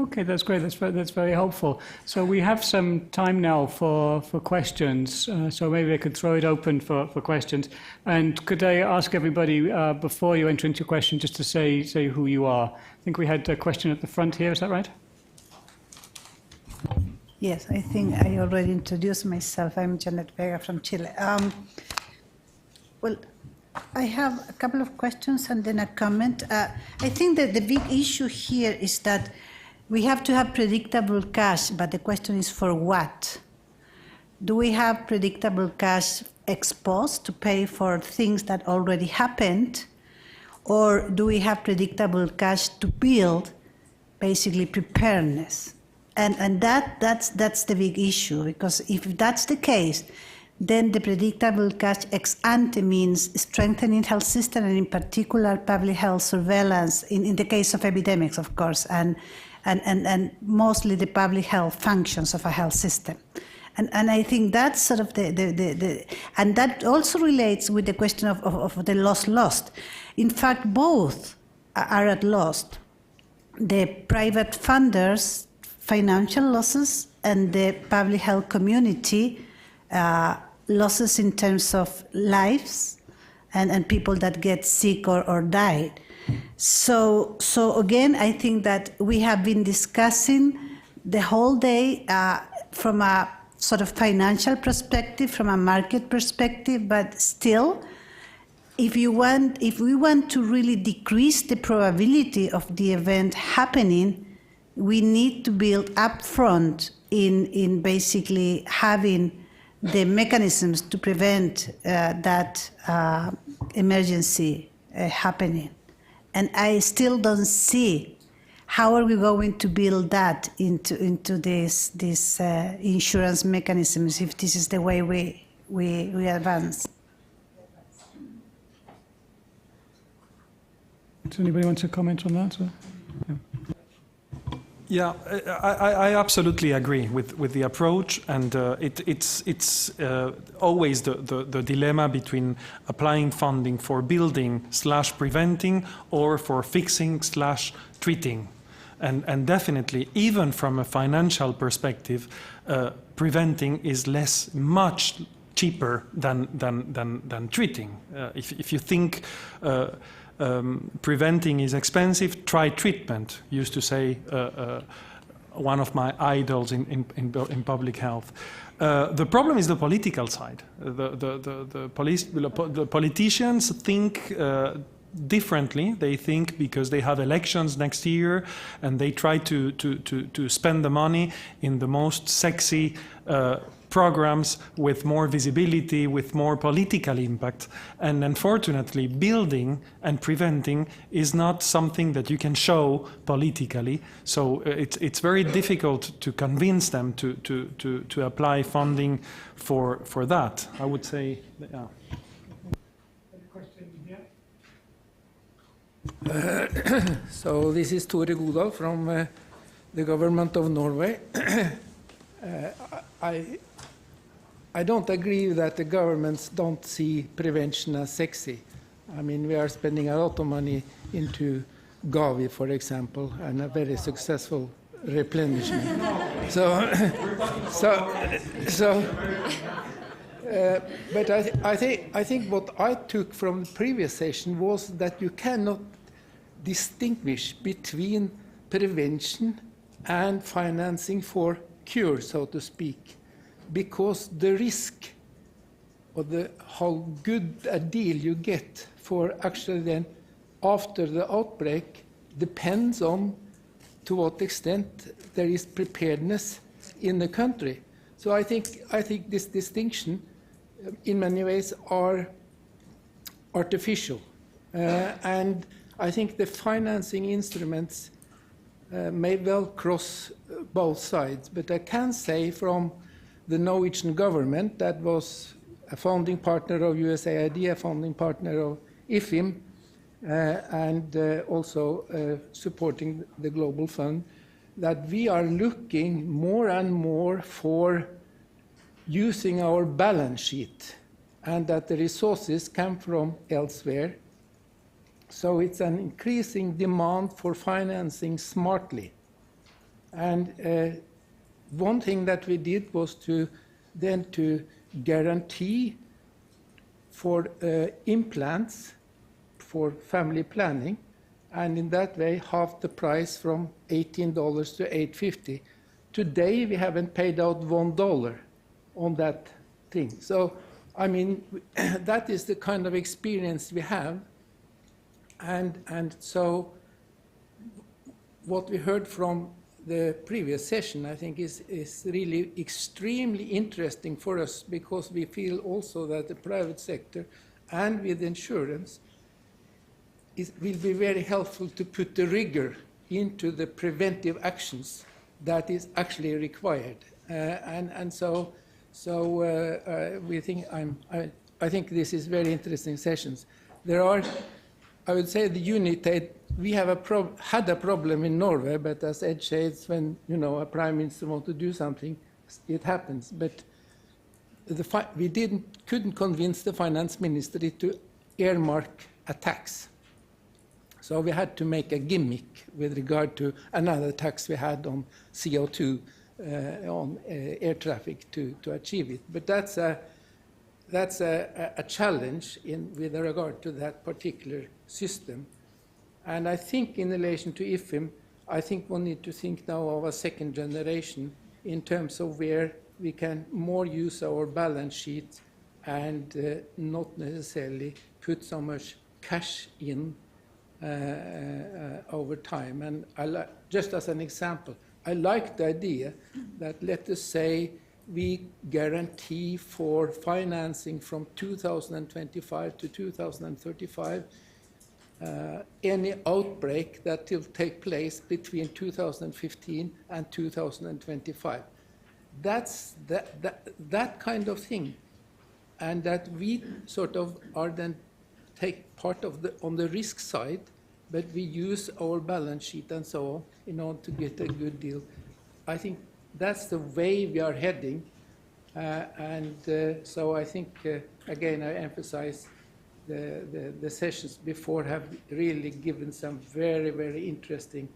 Okay, that's great. That's very helpful. So we have some time now for questions. So maybe I could throw it open for questions. And could I ask everybody before you enter into your question just to say who you are? I think we had a question at the front here. Is that right? Yes, I think I already introduced myself. I'm Janet Vega from Chile. Well, I have a couple of questions and then a comment. I think that the big issue here is that we have to have predictable cash, but the question is for what? Do we have predictable cash exposed to pay for things that already happened? Or do we have predictable cash to build basically preparedness? And that's the big issue, because if that's the case, then the predictable cash ex ante means strengthening health system and in particular public health surveillance in the case of epidemics, of course, and mostly the public health functions of a health system. And I think that's sort of and that also relates with the question of the lost. In fact, both are at loss. The private funders' financial losses and the public health community losses in terms of lives and people that get sick or died. So again, I think that we have been discussing the whole day from a sort of financial perspective, from a market perspective, but still, if we want to really decrease the probability of the event happening, we need to build upfront in basically having the mechanisms to prevent that emergency happening. And I still don't see how are we going to build that into this insurance mechanisms if this is the way we advance. Does anybody want to comment on that? Or? Yeah. Yeah, I absolutely agree with the approach, and it's always the dilemma between applying funding for building / preventing or for fixing / treating, and definitely even from a financial perspective, preventing is much cheaper than treating. If you think. Preventing is expensive, try treatment, used to say one of my idols in public health. The problem is the political side. The politicians think differently. They think because they have elections next year and they try to spend the money in the most sexy programs with more visibility, with more political impact. And unfortunately, building and preventing is not something that you can show politically. So it's very difficult to convince them to apply funding for that. I would say, yeah. So this is Tore Godal from the government of Norway. I don't agree that the governments don't see prevention as sexy. I mean, we are spending a lot of money into Gavi, for example, and a very successful replenishment. But I think what I took from the previous session was that you cannot distinguish between prevention and financing for cure, so to speak, because the risk or how good a deal you get for actually then after the outbreak depends on to what extent there is preparedness in the country. So I think this distinction in many ways are artificial. And I think the financing instruments may well cross both sides, but I can say from the Norwegian government, that was a founding partner of USAID, a founding partner of IFIM, and also supporting the Global Fund, that we are looking more and more for using our balance sheet and that the resources come from elsewhere. So it's an increasing demand for financing smartly. And one thing that we did was to guarantee for implants for family planning, and in that way half the price from $18 to $8.50. Today we haven't paid out $1 on that thing. So I mean that is the kind of experience we have, and so what we heard from the previous session, I think, is really extremely interesting for us, because we feel also that the private sector and with insurance will be very helpful to put the rigor into the preventive actions that is actually required. So we think I think this is very interesting sessions. There are, I would say, the unit aid. We have had a problem in Norway, but as Ed says, when a prime minister wants to do something, it happens. But we couldn't convince the finance ministry to earmark a tax. So we had to make a gimmick with regard to another tax we had on CO2 on air traffic to achieve it. But that's a challenge with regard to that particular system. And I think in relation to IFIM, I think we need to think now of a second generation in terms of where we can more use our balance sheet and not necessarily put so much cash in over time. And just as an example, I like the idea that, let us say, we guarantee for financing from 2025 to 2035 any outbreak that will take place between 2015 and 2025. That's that kind of thing, and that we sort of are then take part of on the risk side, but we use our balance sheet and so on in order to get a good deal. I think that's the way we are heading, so I think again I emphasize the sessions before have really given some very, very interesting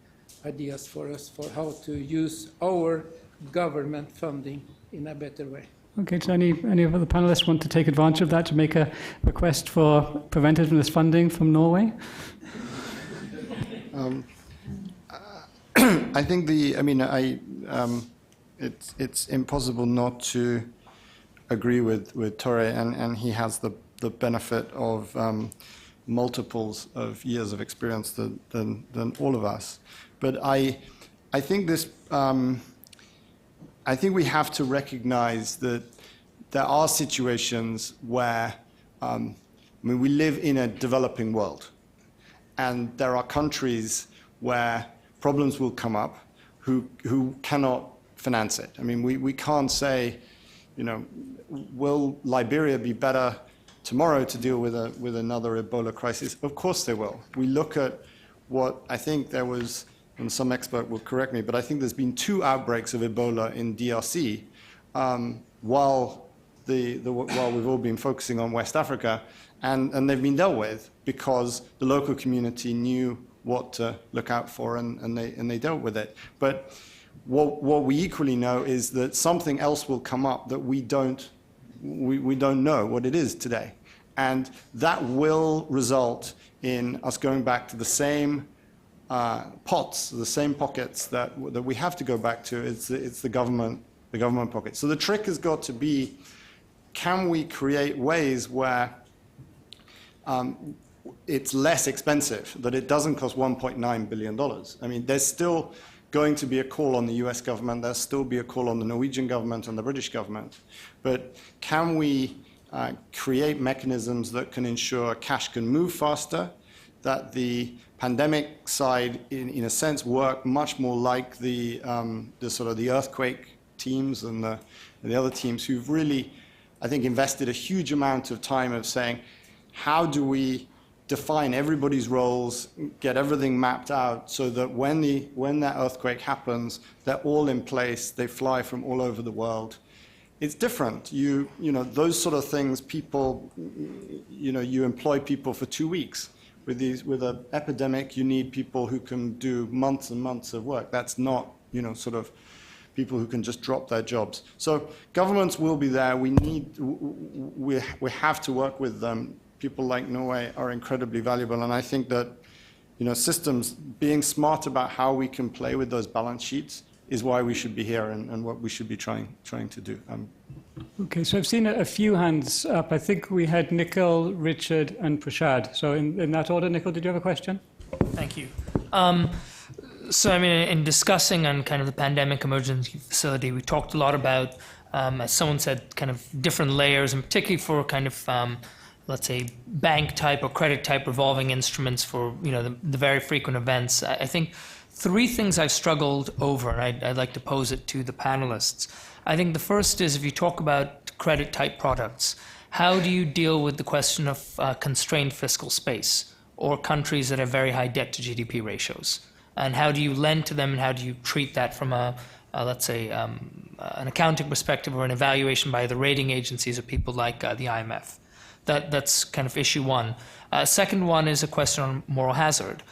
ideas for us for how to use our government funding in a better way. Okay, so any of the panelists want to take advantage of that to make a request for preventiveness funding from Norway? I think it's impossible not to agree with Tore, and he has the benefit of multiples of years of experience than all of us. But I think this. I think we have to recognize that there are situations where, we live in a developing world, and there are countries where problems will come up who cannot finance it. I mean, we can't say, will Liberia be better tomorrow to deal with another Ebola crisis? Of course they will. We look at what I think there was, and some expert will correct me, but I think there's been 2 outbreaks of Ebola in DRC while we've all been focusing on West Africa, and they've been dealt with because the local community knew what to look out for, and they dealt with it. But what we equally know is that something else will come up that we don't know what it is today, and that will result in us going back to the same pots, the same pockets that we have to go back to. It's the government pocket. So the trick has got to be, can we create ways where it's less expensive, that it doesn't cost $1.9 billion? I mean, there's still going to be a call on the US government, there'll still be a call on the Norwegian government and the British government. But can we create mechanisms that can ensure cash can move faster, that the pandemic side, in a sense, work much more like the sort of the earthquake teams and the other teams who've really, I think, invested a huge amount of time of saying, how do we define everybody's roles, get everything mapped out so that when that earthquake happens, they're all in place, they fly from all over the world. It's different. You know, those sort of things, people, you employ people for 2 weeks. With an epidemic, you need people who can do months and months of work. That's not sort of people who can just drop their jobs. So governments will be there. We have to work with them. People like Norway are incredibly valuable, and I think that systems being smart about how we can play with those balance sheets is why we should be here and what we should be trying to do. Okay, so I've seen a few hands up. I think we had Nikhil, Richard, and Prashad. So in that order, Nikhil, did you have a question? Thank you. So, I mean, in discussing on kind of the pandemic emergency facility, we talked a lot about, as someone said, kind of different layers, and particularly for kind of, let's say, bank type or credit type revolving instruments for, the very frequent events. I think three things I've struggled over, and I'd like to pose it to the panelists. I think the first is if you talk about credit type products, how do you deal with the question of constrained fiscal space or countries that have very high debt to GDP ratios? And how do you lend to them, and how do you treat that from let's say, an accounting perspective or an evaluation by the rating agencies or people like the IMF? That's kind of issue one. Second one is a question on moral hazard.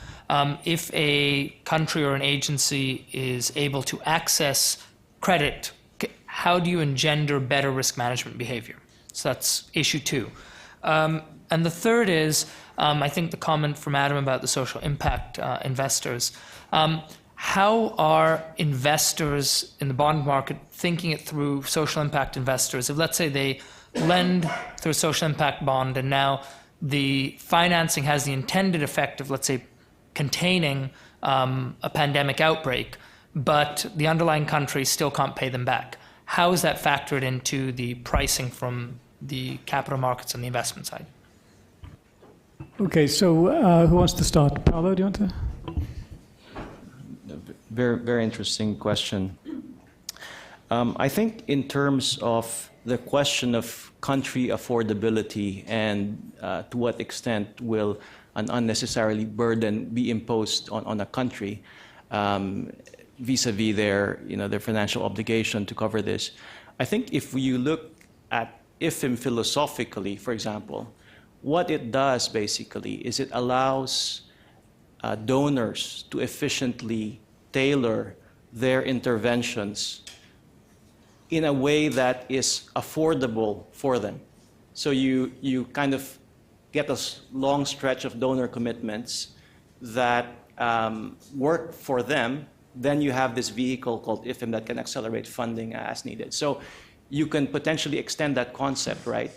If a country or an agency is able to access credit, how do you engender better risk management behavior? So that's issue two. And the third is, I think the comment from Adam about the social impact investors. How are investors in the bond market thinking it through, social impact investors? If, let's say, they lend through a social impact bond and now the financing has the intended effect of, let's say, containing a pandemic outbreak, but the underlying country still can't pay them back. How is that factored into the pricing from the capital markets and the investment side? Okay, so who wants to start? Paolo, do you want to? Very, very interesting question. I think in terms of the question of country affordability and to what extent will an unnecessarily burden be imposed on a country vis-a-vis their financial obligation to cover this. I think if you look at IFIM philosophically, for example, what it does basically is it allows donors to efficiently tailor their interventions in a way that is affordable for them. So you kind of get a long stretch of donor commitments that work for them. Then you have this vehicle called IFIM that can accelerate funding as needed. So you can potentially extend that concept, right,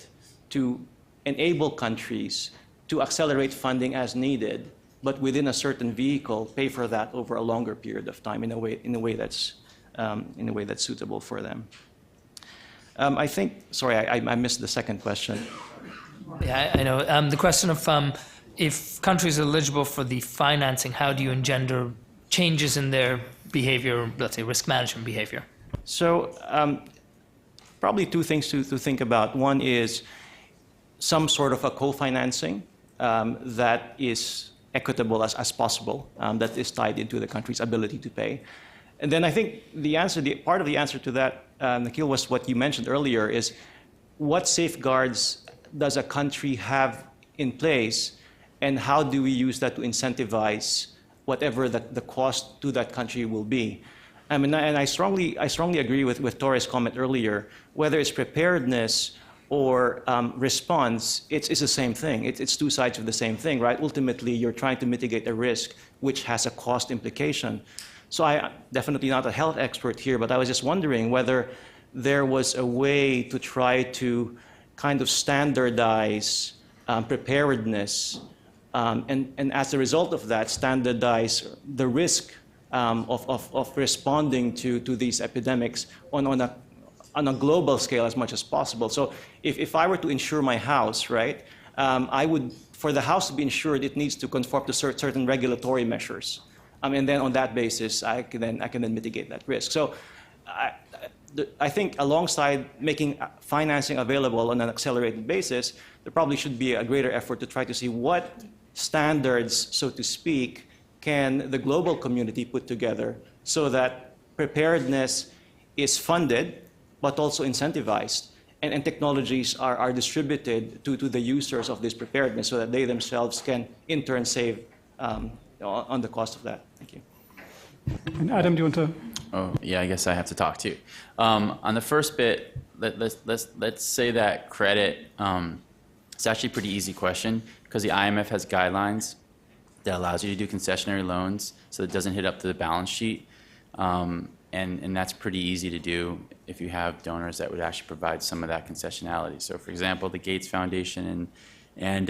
to enable countries to accelerate funding as needed, but within a certain vehicle, pay for that over a longer period of time in a way that's suitable for them. I think. Sorry, I missed the second question. Yeah, I know. The question of if countries are eligible for the financing, how do you engender changes in their behavior, let's say risk management behavior? So probably two things to think about. One is some sort of a co-financing that is equitable as possible, that is tied into the country's ability to pay. And then I think part of the answer to that, Nikhil, was what you mentioned earlier, is what safeguards does a country have in place, and how do we use that to incentivize whatever the cost to that country will be? I mean, and I strongly agree with Torres' comment earlier. Whether it's preparedness or response, it's the same thing. It's two sides of the same thing, right? Ultimately, you're trying to mitigate a risk which has a cost implication. So I'm definitely not a health expert here, but I was just wondering whether there was a way to try to kind of standardize preparedness, and as a result of that, standardize the risk of responding to these epidemics on a global scale as much as possible. So if I were to insure my house, right, I would, for the house to be insured, it needs to conform to certain regulatory measures. And then on that basis, I can then mitigate that risk. So I think alongside making financing available on an accelerated basis, there probably should be a greater effort to try to see what standards, so to speak, can the global community put together so that preparedness is funded, but also incentivized, and technologies are distributed to the users of this preparedness so that they themselves can, in turn, save on the cost of that. Thank you. And Adam, do you want to? Oh, yeah, I guess I have to talk too. On the first bit, let's say that credit, it's actually a pretty easy question because the IMF has guidelines that allows you to do concessionary loans so it doesn't hit up to the balance sheet. And that's pretty easy to do if you have donors that would actually provide some of that concessionality. So for example, the Gates Foundation and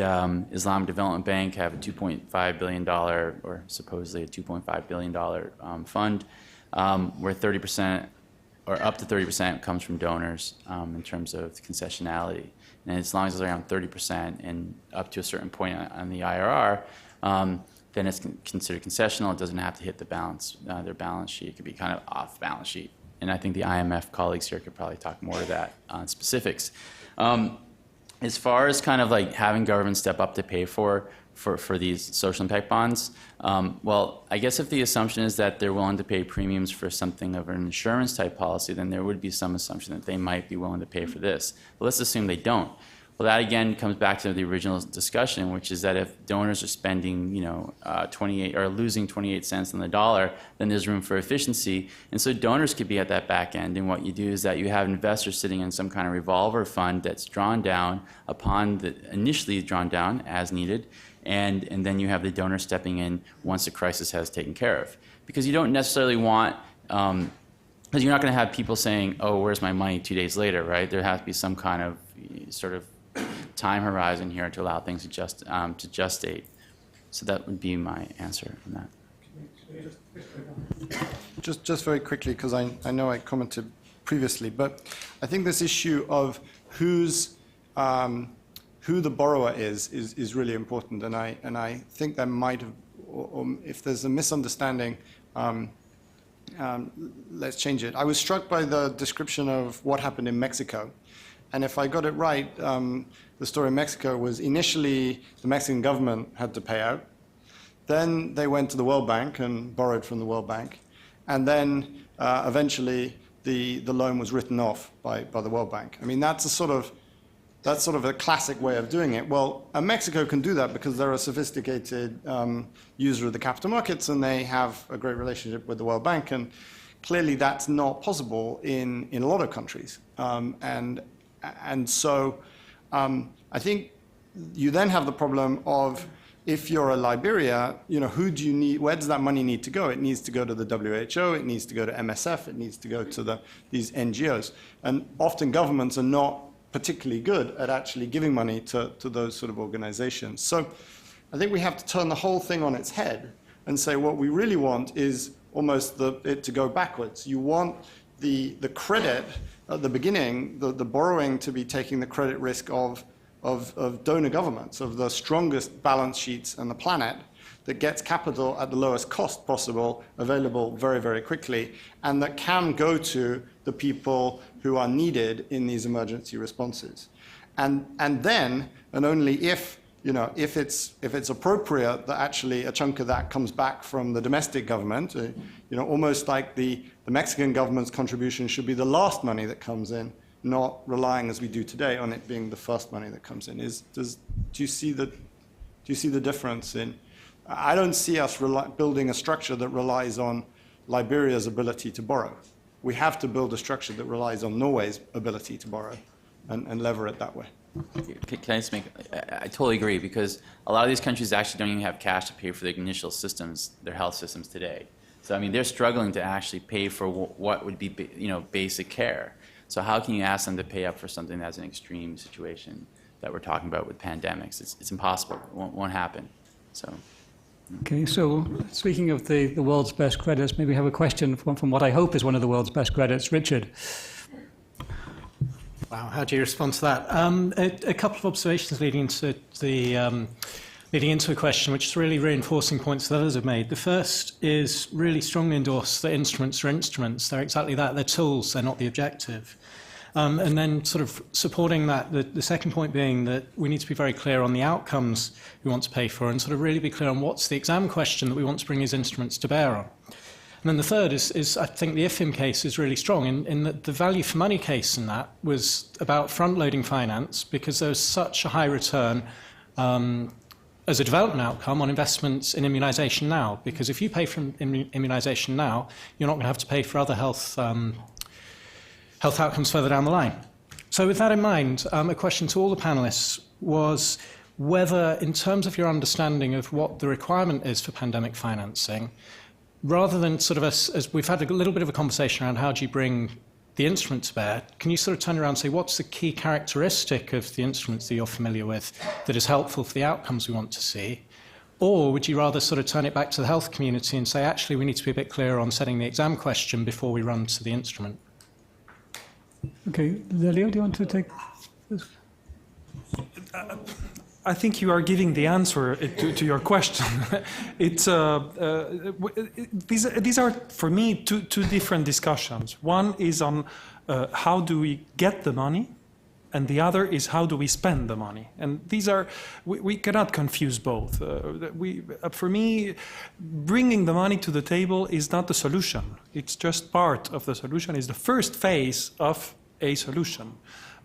Islamic Development Bank have a $2.5 billion, or supposedly a $2.5 billion fund, where 30% or up to 30% comes from donors in terms of concessionality. And as long as it's around 30% and up to a certain point on the IRR, then it's considered concessional. It doesn't have to hit the their balance sheet. It could be kind of off balance sheet. And I think the IMF colleagues here could probably talk more to that on specifics. As far as kind of like having government step up to pay for these social impact bonds, well, I guess if the assumption is that they're willing to pay premiums for something of an insurance type policy, then there would be some assumption that they might be willing to pay for this. But let's assume they don't. Well, that again comes back to the original discussion, which is that if donors are spending, 28 or losing 28 cents on the dollar, then there's room for efficiency. And so donors could be at that back end. And what you do is that you have investors sitting in some kind of revolver fund that's drawn down initially drawn down as needed. And then you have the donor stepping in once the crisis has taken care of. Because you don't necessarily want, because you're not going to have people saying, oh, where's my money 2 days later, right? There has to be some kind of sort of time horizon here to allow things to gestate. So that would be my answer on that. Just very quickly, because I know I commented previously, but I think this issue of who the borrower is really important, and I think there might have, or if there's a misunderstanding, let's change it. I was struck by the description of what happened in Mexico. And if I got it right, the story in Mexico was initially the Mexican government had to pay out. Then they went to the World Bank and borrowed from the World Bank. And then eventually the loan was written off by the World Bank. I mean, that's sort of a classic way of doing it. Well, Mexico can do that because they're a sophisticated user of the capital markets and they have a great relationship with the World Bank. And clearly that's not possible in a lot of countries. And so I think you then have the problem of if you're a Liberia, who do you need, where does that money need to go? It needs to go to the WHO, it needs to go to MSF, it needs to go to these NGOs. And often governments are not particularly good at actually giving money to those sort of organizations. So I think we have to turn the whole thing on its head and say what we really want is almost it to go backwards. You want the credit at the beginning, the borrowing to be taking the credit risk of donor governments, of the strongest balance sheets on the planet that gets capital at the lowest cost possible, available very, very quickly, and that can go to the people who are needed in these emergency responses. And then, and only if it's appropriate that actually a chunk of that comes back from the domestic government, almost like the Mexican government's contribution should be the last money that comes in, not relying as we do today on it being the first money that comes in. Do you see the difference in? I don't see us building a structure that relies on Liberia's ability to borrow. We have to build a structure that relies on Norway's ability to borrow and lever it that way. Can I just I totally agree, because a lot of these countries actually don't even have cash to pay for their initial systems, their health systems today. So I mean, they're struggling to actually pay for what would be, basic care. So how can you ask them to pay up for something that's an extreme situation that we're talking about with pandemics? It's impossible. It won't happen. So. Okay, so speaking of the world's best credits, maybe we have a question from what I hope is one of the world's best credits, Richard. Wow, how do you respond to that? A couple of observations leading into a question which is really reinforcing points that others have made. The first is really strongly endorse that instruments are instruments. They're exactly that. They're tools. They're not the objective. And then sort of supporting that, the second point being that we need to be very clear on the outcomes we want to pay for and sort of really be clear on what's the exam question that we want to bring these instruments to bear on. And then the third is I think the IFIM case is really strong in that the value for money case in that was about front-loading finance because there was such a high return as a development outcome on investments in immunisation now, because if you pay for immunisation now, you're not going to have to pay for other health outcomes further down the line. So with that in mind, a question to all the panellists was whether, in terms of your understanding of what the requirement is for pandemic financing, rather than sort of as we've had a little bit of a conversation around how do you bring the instrument to bear, can you sort of turn around and say what's the key characteristic of the instruments that you're familiar with that is helpful for the outcomes we want to see? Or would you rather sort of turn it back to the health community and say, actually, we need to be a bit clearer on setting the exam question before we run to the instrument? Okay, Leo, do you want to take this? I think you are giving the answer to your question. It's these are for me two different discussions. One is on how do we get the money, and the other is how do we spend the money. And these are we cannot confuse both. For me, bringing the money to the table is not the solution. It's just part of the solution. It's the first phase of a solution.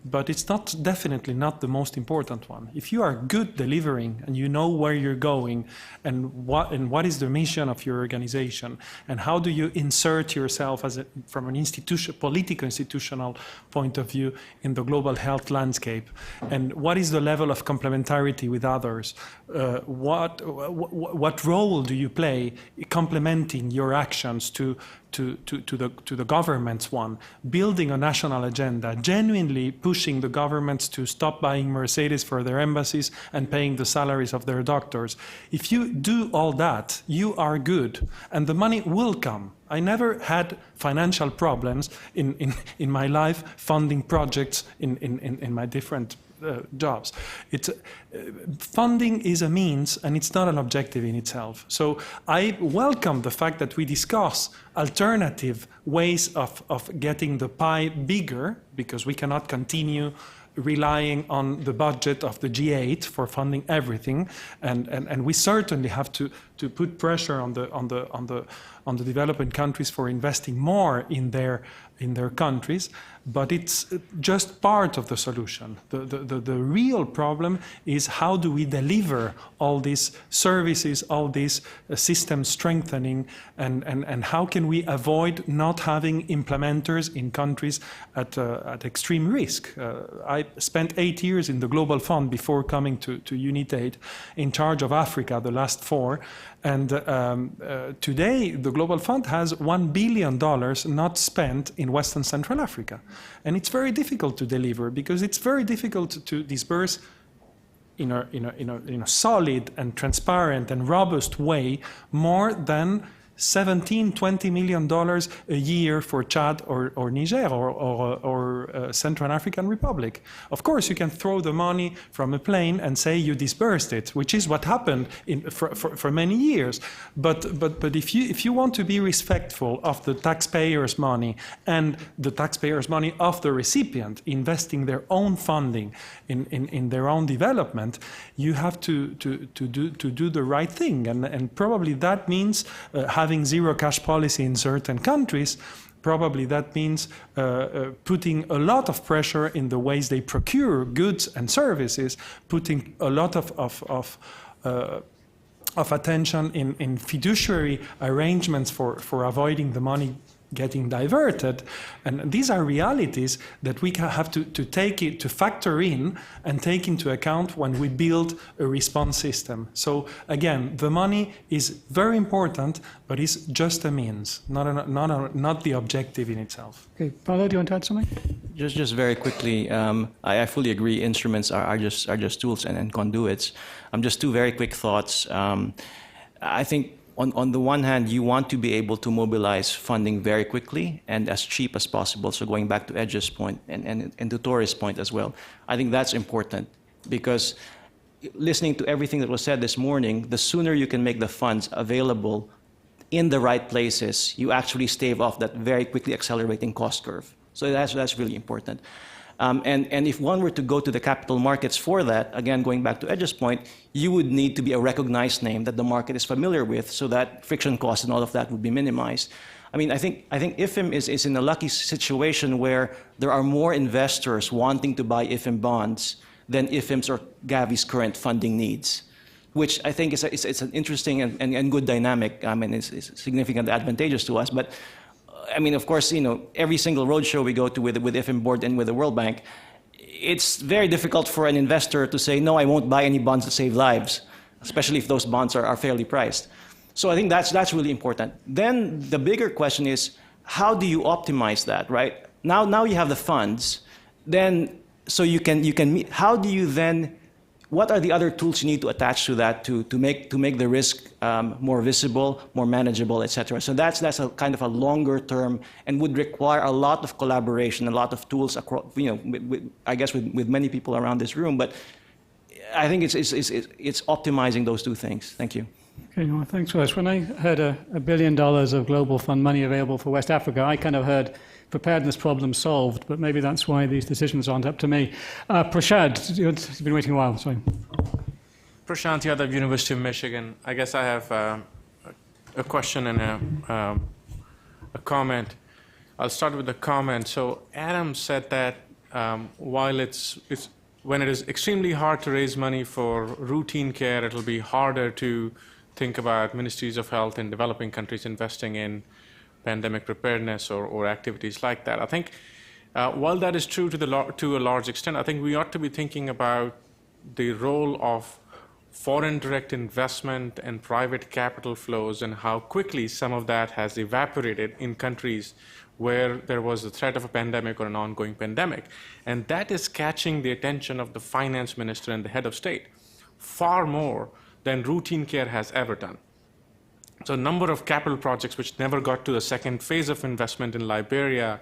But it's definitely not the most important one. If you are good delivering and you know where you're going and what is the mission of your organization and how do you insert yourself from an political institutional point of view in the global health landscape, and what is the level of complementarity with others, what role do you play complementing your actions to the government's one, building a national agenda, genuinely pushing the governments to stop buying Mercedes for their embassies and paying the salaries of their doctors. If you do all that, you are good, and the money will come. I never had financial problems in my life funding projects in my different jobs. Funding is a means and it's not an objective in itself. So I welcome the fact that we discuss alternative ways of getting the pie bigger, because we cannot continue relying on the budget of the G8 for funding everything, and we certainly have to put pressure on the developing countries for investing more in their countries. But it's just part of the solution. The real problem is how do we deliver all these services, all these system strengthening, and how can we avoid not having implementers in countries at extreme risk. I spent 8 years in the Global Fund before coming to UNITAID, in charge of Africa, the last 4. And today, the Global Fund has $1 billion not spent in Western Central Africa. And it's very difficult to deliver, because it's very difficult to disperse in a solid and transparent and robust way more than $17–20 million a year for Chad or Niger or Central African Republic. Of course, you can throw the money from a plane and say you dispersed it, which is what happened for many years. But if you want to be respectful of the taxpayers' money and the taxpayers' money of the recipient investing their own funding in their own development, you have to do the right thing, and probably that means having zero cash policy in certain countries. Probably that means putting a lot of pressure in the ways they procure goods and services, putting a lot of attention in fiduciary arrangements for avoiding the money getting diverted. And these are realities that we have to factor in and take into account when we build a response system. So again, the money is very important, but it's just a means, not the objective in itself. Okay, Paolo, do you want to add something? Just very quickly, I fully agree. Instruments are just tools and conduits. Just two very quick thoughts. I think on the one hand, you want to be able to mobilize funding very quickly and as cheap as possible. So going back to Edge's point and to Torres' point as well, I think that's important, because listening to everything that was said this morning, the sooner you can make the funds available in the right places, you actually stave off that very quickly accelerating cost curve. So that's really important. And if one were to go to the capital markets for that, again, going back to Edge's point, you would need to be a recognized name that the market is familiar with, so that friction costs and all of that would be minimized. I mean, I think IFM is in a lucky situation where there are more investors wanting to buy IFM bonds than IFM's or Gavi's current funding needs. which I think is an interesting and good dynamic. I mean, it's significantly advantageous to us. But I mean, of course, every single roadshow we go to with IFM board and with the World Bank, it's very difficult for an investor to say, no, I won't buy any bonds that save lives, especially if those bonds are fairly priced. So I think that's really important. Then the bigger question is, how do you optimize that, right? Now you have the funds, then so you can meet. How do you then? What are the other tools you need to attach to that to make the risk more visible, more manageable, et cetera? So that's a kind of a longer term and would require a lot of collaboration, a lot of tools across, I guess with many people around this room. But I think it's optimizing those two things. Thank you. Okay, well, thanks for this. When I heard $1 billion of global fund money available for West Africa, I kind of heard preparedness problem solved, but maybe that's why these decisions aren't up to me. Prashad, you've been waiting a while, sorry. Prashant Yadav, University of Michigan. I guess I have a question and a comment. I'll start with the comment. So Adam said that while when it is extremely hard to raise money for routine care, it'll be harder to think about ministries of health in developing countries investing in pandemic preparedness or activities like that. I think while that is true to a large extent, I think we ought to be thinking about the role of foreign direct investment and private capital flows and how quickly some of that has evaporated in countries where there was a threat of a pandemic or an ongoing pandemic. And that is catching the attention of the finance minister and the head of state far more than routine care has ever done. So a number of capital projects which never got to the second phase of investment in Liberia,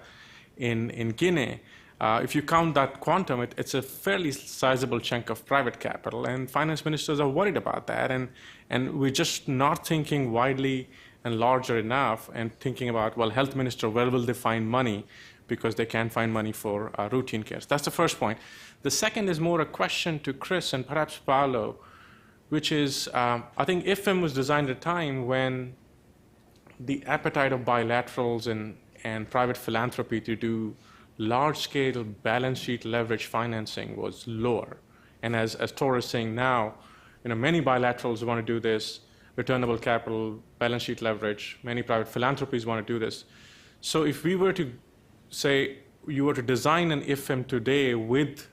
in Guinea, if you count that quantum, it's a fairly sizable chunk of private capital, and finance ministers are worried about that, and we're just not thinking widely and larger enough and thinking about, well, health minister, where will they find money because they can't find money for routine care. So that's the first point. The second is more a question to Chris and perhaps Paolo, which is, I think IFM was designed at a time when the appetite of bilaterals and private philanthropy to do large-scale balance sheet leverage financing was lower. And as Tor is saying now, many bilaterals want to do this, returnable capital, balance sheet leverage, many private philanthropies want to do this. So if we were to say, you were to design an IFM today with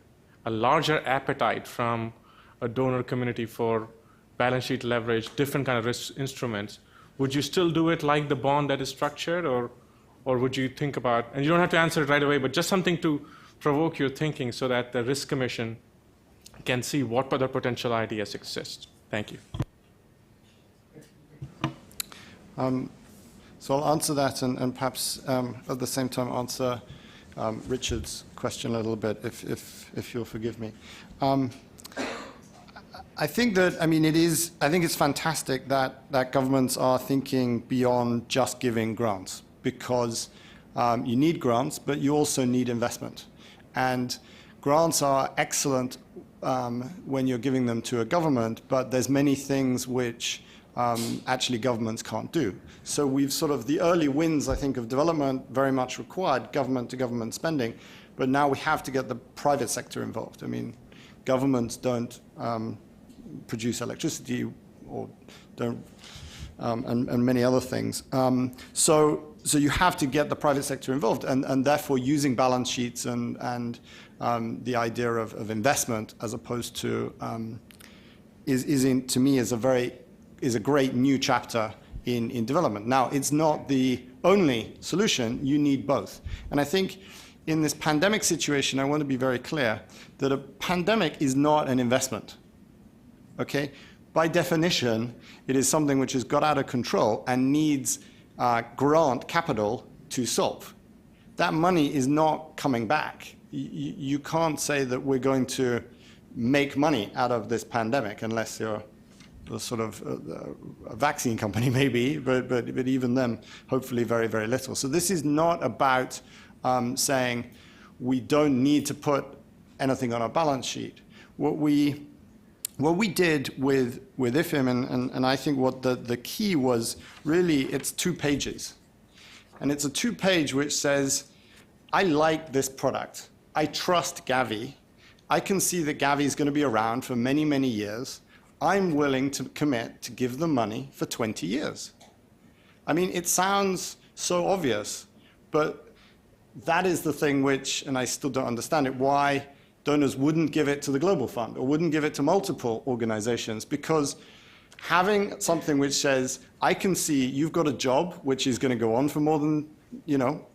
a larger appetite from a donor community for balance sheet leverage, different kind of risk instruments, would you still do it like the bond that is structured, or would you think about, and you don't have to answer it right away, but just something to provoke your thinking so that the risk commission can see what other potential ideas exist? Thank you. So I'll answer that and perhaps at the same time answer Richard's question a little bit, if you'll forgive me. I think that, I think it's fantastic that governments are thinking beyond just giving grants, because you need grants, but you also need investment. And grants are excellent when you're giving them to a government, but there's many things which actually governments can't do. So we've sort of, the early wins, I think, of development very much required government-to-government spending, but now we have to get the private sector involved. I mean, governments don't produce electricity or don't, and many other things. So you have to get the private sector involved, and therefore using balance sheets and the idea of investment as opposed to to me is a great new chapter in development. Now, it's not the only solution. You need both. And I think in this pandemic situation, I want to be very clear that a pandemic is not an investment. Okay? By definition, it is something which has got out of control and needs grant capital to solve. That money is not coming back. You can't say that we're going to make money out of this pandemic unless you're a sort of a vaccine company maybe, but even then, hopefully very, very little. So this is not about saying we don't need to put anything on our balance sheet. What we did with IFM, and I think what the key was, really, it's 2 pages. And it's a 2-page which says, I like this product. I trust Gavi. I can see that Gavi is going to be around for many, many years. I'm willing to commit to give them money for 20 years. I mean, it sounds so obvious, but that is the thing which, and I still don't understand it, why donors wouldn't give it to the Global Fund or wouldn't give it to multiple organizations, because having something which says, I can see you've got a job which is going to go on for more than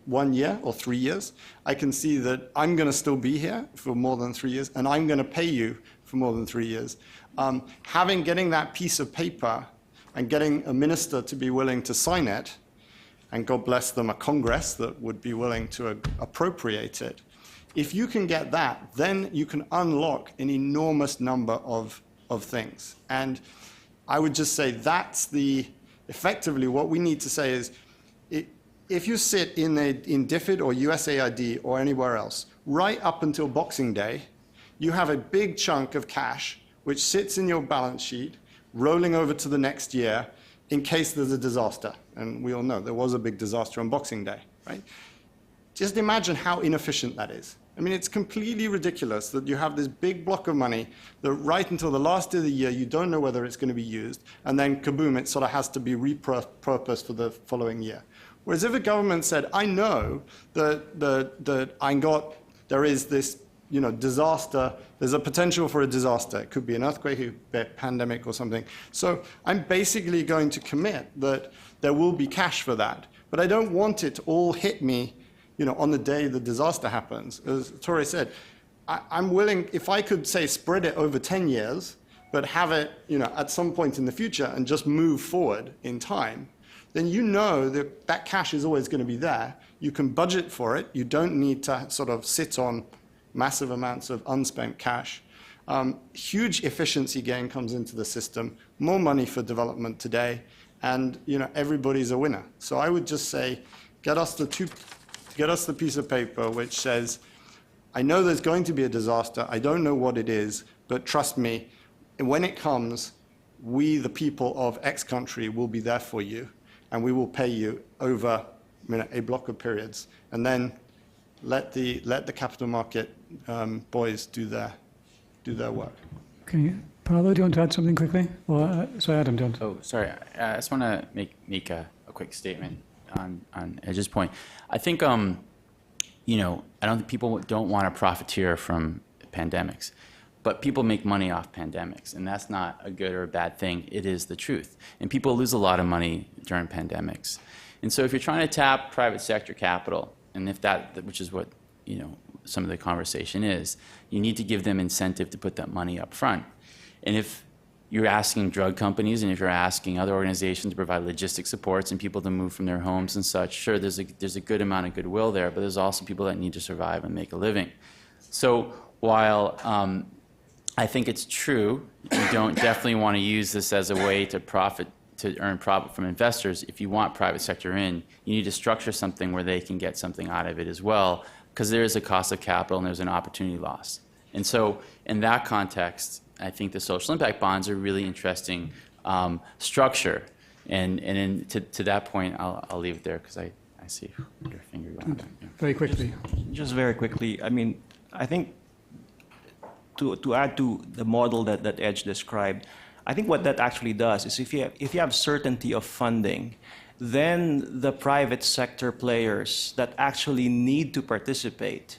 1 year or 3 years. I can see that I'm going to still be here for more than 3 years, and I'm going to pay you for more than 3 years. Getting that piece of paper and getting a minister to be willing to sign it, and God bless them, a Congress that would be willing to appropriate it. If you can get that, then you can unlock an enormous number of things. And I would just say that's effectively what we need to say is, if you sit in DFID or USAID or anywhere else, right up until Boxing Day, you have a big chunk of cash which sits in your balance sheet, rolling over to the next year in case there's a disaster. And we all know there was a big disaster on Boxing Day, right? Just imagine how inefficient that is. I mean, it's completely ridiculous that you have this big block of money that right until the last of the year, you don't know whether it's going to be used, and then kaboom, it sort of has to be repurposed for the following year. Whereas if a government said, I know that there is this disaster, there's a potential for a disaster. It could be an earthquake, it could be a pandemic or something. So I'm basically going to commit that there will be cash for that. But I don't want it to all hit me on the day the disaster happens. As Tore said, I'm willing, if I could say spread it over 10 years, but have it at some point in the future and just move forward in time, then that cash is always going to be there. You can budget for it. You don't need to sort of sit on massive amounts of unspent cash. Huge efficiency gain comes into the system, more money for development today, and everybody's a winner. So I would just say, get us the piece of paper which says, I know there's going to be a disaster, I don't know what it is, but trust me, when it comes, we, the people of X country, will be there for you, and we will pay you over a block of periods, and then let the capital market boys do their work. Paolo, do you want to add something quickly? Or sorry, Adam, do you want to? Oh, sorry. I just want to make a quick statement on Edge's point. I think I don't think people don't want to profiteer from pandemics, but people make money off pandemics, and that's not a good or a bad thing. It is the truth, and people lose a lot of money during pandemics. And so if you're trying to tap private sector capital, and if which is what some of the conversation is, you need to give them incentive to put that money up front. And if you're asking drug companies and if you're asking other organizations to provide logistic supports and people to move from their homes and such, sure, there's a good amount of goodwill there, but there's also people that need to survive and make a living. So while I think it's true, you don't definitely want to use this as a way to earn profit from investors. If you want private sector in, you need to structure something where they can get something out of it as well, because there is a cost of capital and there's an opportunity loss. And so in that context, I think the social impact bonds are really interesting structure. And to that point, I'll leave it there because I see your finger going down. Yeah. Very quickly. Just very quickly, I mean, I think to add to the model that Edge described, I think what that actually does is if you have certainty of funding, then the private sector players that actually need to participate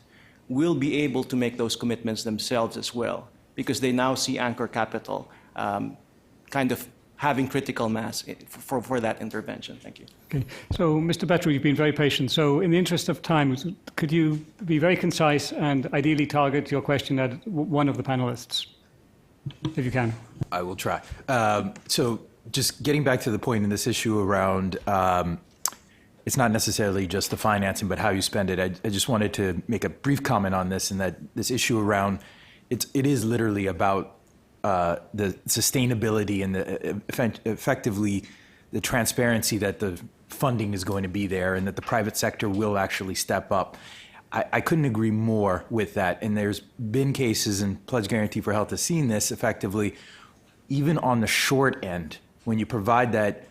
will be able to make those commitments themselves as well, because they now see anchor capital kind of having critical mass for that intervention. Thank you. Okay. So, Mr. Betru, you've been very patient. So, in the interest of time, could you be very concise and ideally target your question at one of the panelists, if you can? I will try. So, just getting back to the point in this issue around, it's not necessarily just the financing, but how you spend it. I just wanted to make a brief comment on this, and that this issue around, it is literally about the sustainability and effectively the transparency that the funding is going to be there and that the private sector will actually step up. I couldn't agree more with that. And there's been cases, and Pledge Guarantee for Health has seen this effectively, even on the short end, when you provide that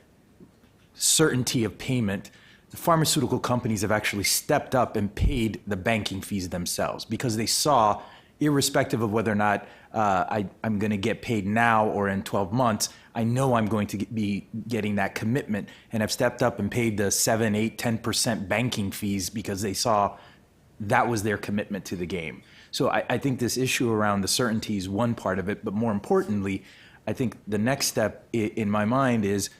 certainty of payment, the pharmaceutical companies have actually stepped up and paid the banking fees themselves because they saw irrespective of whether or not I'm going to get paid now or in 12 months, I know I'm going to be getting that commitment, and have stepped up and paid the 7, 8, 10% banking fees because they saw that was their commitment to the game. So I think this issue around the certainty is one part of it, but more importantly, I think the next step in my mind is,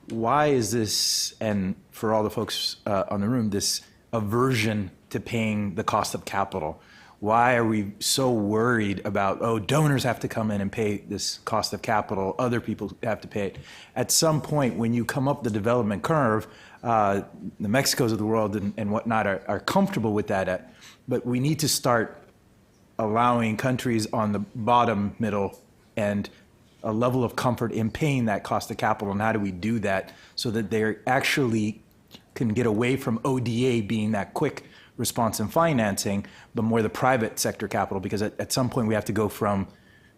why is this, and for all the folks on the room, this aversion to paying the cost of capital? Why are we so worried about, oh, donors have to come in and pay this cost of capital, other people have to pay it? At some point, when you come up the development curve, the Mexicos of the world and whatnot are comfortable with that, but we need to start allowing countries on the bottom, middle, and a level of comfort in paying that cost of capital. And how do we do that so that they actually can get away from ODA being that quick response in financing, but more the private sector capital? Because at some point we have to go from,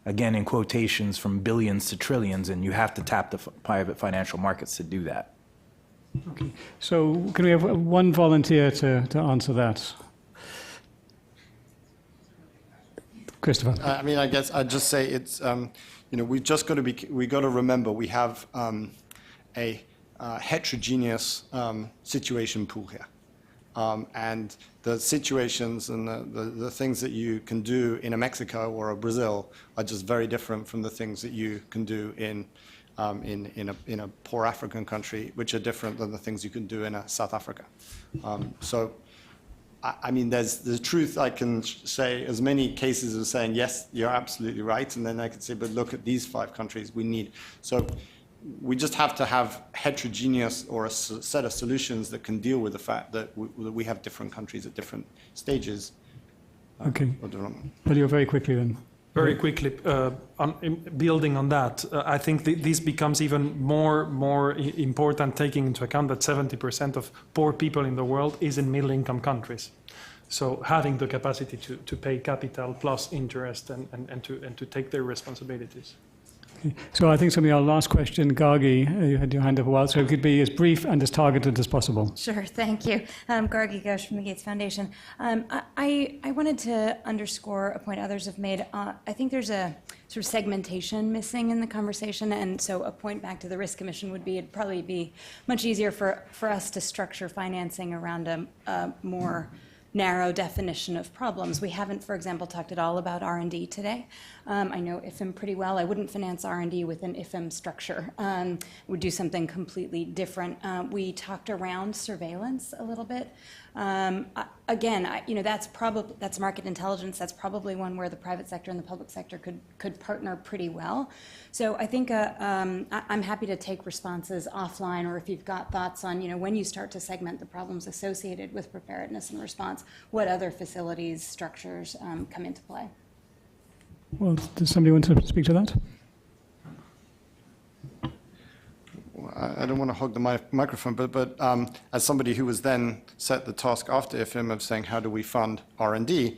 again, in quotations, from billions to trillions, and you have to tap the private financial markets to do that. Okay, so can we have one volunteer to answer that? Christopher. I mean, I guess I'd just say it's, we've just got to remember we have a heterogeneous situation pool here. And the situations and the things that you can do in a Mexico or a Brazil are just very different from the things that you can do in a poor African country, which are different than the things you can do in a South Africa. So, I mean, there's the truth. I can say as many cases as saying, yes, you're absolutely right. And then I can say, but look at these 5 countries we need. So we just have to have heterogeneous or a set of solutions that can deal with the fact that we have different countries at different stages of development. Well, you're very quickly then. Very quickly, building on that, I think this becomes even more important, taking into account that 70% of poor people in the world is in middle-income countries. So having the capacity to pay capital plus interest and to take their responsibilities. Okay. So I think something our last question, Gargi, you had your hand up a while, so it could be as brief and as targeted as possible. Sure, thank you. Gargi Ghosh from the Gates Foundation. I wanted to underscore a point others have made. I think there's a sort of segmentation missing in the conversation, and so a point back to the Risk Commission would be it'd probably be much easier for us to structure financing around a more narrow definition of problems. We haven't, for example, talked at all about R&D today. I know IFM pretty well. I wouldn't finance R&D with an IFM structure. Would do something completely different. We talked around surveillance a little bit. Again, that's market intelligence. That's probably one where the private sector and the public sector could partner pretty well. So I think I'm happy to take responses offline, or if you've got thoughts on, when you start to segment the problems associated with preparedness and response, what other facilities, structures come into play. Well, does somebody want to speak to that? I don't want to hog the microphone, but as somebody who was then set the task after IFM of saying how do we fund R&D,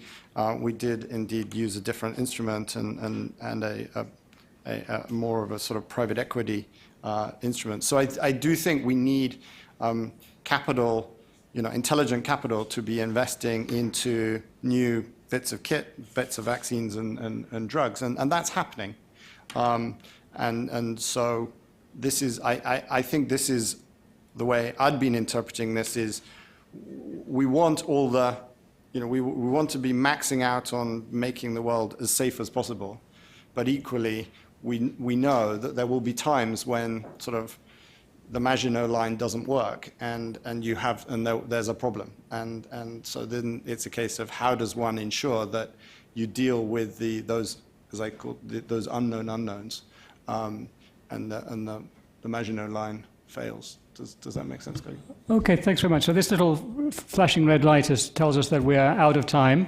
we did indeed use a different instrument and a more of a sort of private equity instrument. So I do think we need capital, intelligent capital to be investing into new bits of kit, bits of vaccines and drugs, and that's happening. And so this is, I think this is the way I'd been interpreting this is we want all the, we want to be maxing out on making the world as safe as possible, but equally we know that there will be times when sort of the Maginot Line doesn't work and there's a problem. And so then it's a case of how does one ensure that you deal with those, as I call those unknown unknowns, and the Maginot Line fails. Does that make sense, Craig? Okay, thanks very much. So this little flashing red light tells us that we are out of time.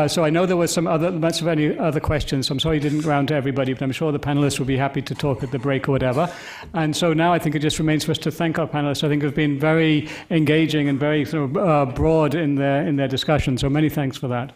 So I know there were lots of any other questions, so I'm sorry you didn't round to everybody, but I'm sure the panelists will be happy to talk at the break or whatever. And so now I think it just remains for us to thank our panelists. I think they've been very engaging and very sort of broad in their discussion, so many thanks for that.